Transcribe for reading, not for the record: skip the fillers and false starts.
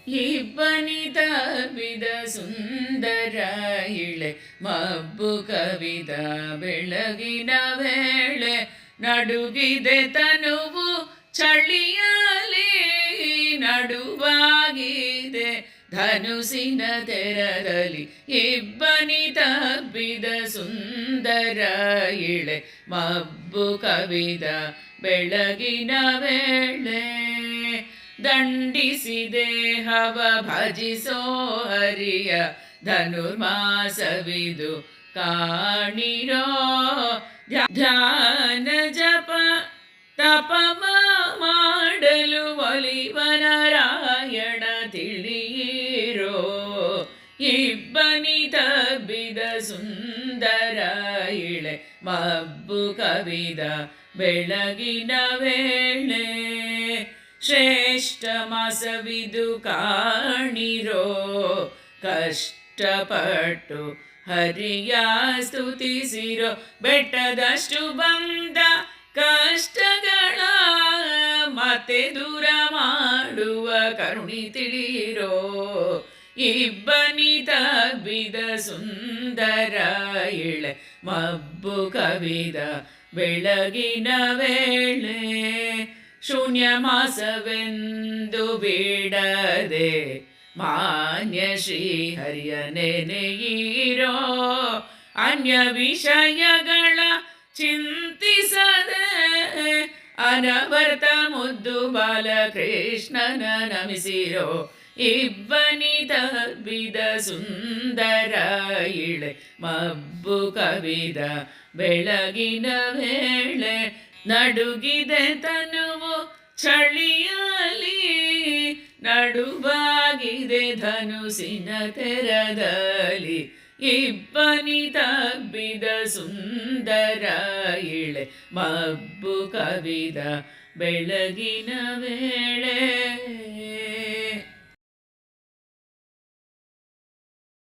ಇಬ್ಬನಿ ತಬ್ಬಿದ ಸುಂದರ ಇಳೆ ಮಬ್ಬು ಕವಿದ ಬೆಳಗಿನ ವೇಳೆ ನಡುಗಿದೆ ತನುವು ಚಳಿಯಲಿ ನಡುವಾಗಿದೆ ಧನುಸಿನ ತೆರದಲ್ಲಿ ಇಬ್ಬನಿ ತಬ್ಬಿದ ಸುಂದರ ಇಳೆ ಮಬ್ಬು ಕವಿದ ಬೆಳಗಿನ ವೇಳೆ ದಂಡಿಸಿದೆ ಹವ ಭಜಿಸೋ ಹರಿಯ ಧನುರ್ಮಾಸವಿದು ಕಾಣಿರೋ ಧ್ಯಾನ ಜಪ ತಪ ಮಾಡಲು ಒಲಿವನರಾಯಣ ತಿಳಿಯಿರೋ ಇಬ್ಬನಿ ತಬ್ಬಿದ ಸುಂದರ ಇಳೆ ಮಬ್ಬು ಕವಿದ ಬೆಳಗಿನ ವೇಳೆ ಶ್ರೇಷ್ಠ ಮಾಸವಿದು ಕಾಣಿರೋ ಕಷ್ಟಪಟ್ಟು ಹರಿಯ ಸ್ತುತಿಸಿರೋ ಬೆಟ್ಟದಷ್ಟು ಬಂದ ಕಷ್ಟಗಳ ಮತ್ತೆ ದೂರ ಮಾಡುವ ಕರುಣಿ ತಿಳಿರೋ ಇಬ್ಬನಿ ತಬ್ಬಿದ ಸುಂದರ ಇಳೆ ಮಬ್ಬು ಕವಿದ ಬೆಳಗಿನ ವೇಳೆ ಶೂನ್ಯ ಮಾಸವೆಂದು ಬಿಡದೆ ಮಾನ್ಯ ಶ್ರೀಹರಿಯ ನೆನೆಯಿರೋ ಅನ್ಯ ವಿಷಯಗಳ ಚಿಂತಿಸದೆ ಅನವರ್ತ ಮುದ್ದು ಬಾಲಕೃಷ್ಣನ ನಮಿಸಿರೋ ಇಬ್ಬನಿ ತಬ್ಬಿದ ಸುಂದರ ಇಳೆ ಮಬ್ಬು ಕವಿದ ಬೆಳಗಿನ ವೇಳೆ ನಡುಗಿದೆ ತನುವು ಚಳಿಯಲಿ ನಡುವಾಗಿದೆ ಧನುಸಿನ ತೆರದಲ್ಲಿ ಇಬ್ಬನಿ ತಬ್ಬಿದ ಸುಂದರ ಇಳೆ ಮಬ್ಬು ಕವಿದ ಬೆಳಗಿನ ವೇಳೆ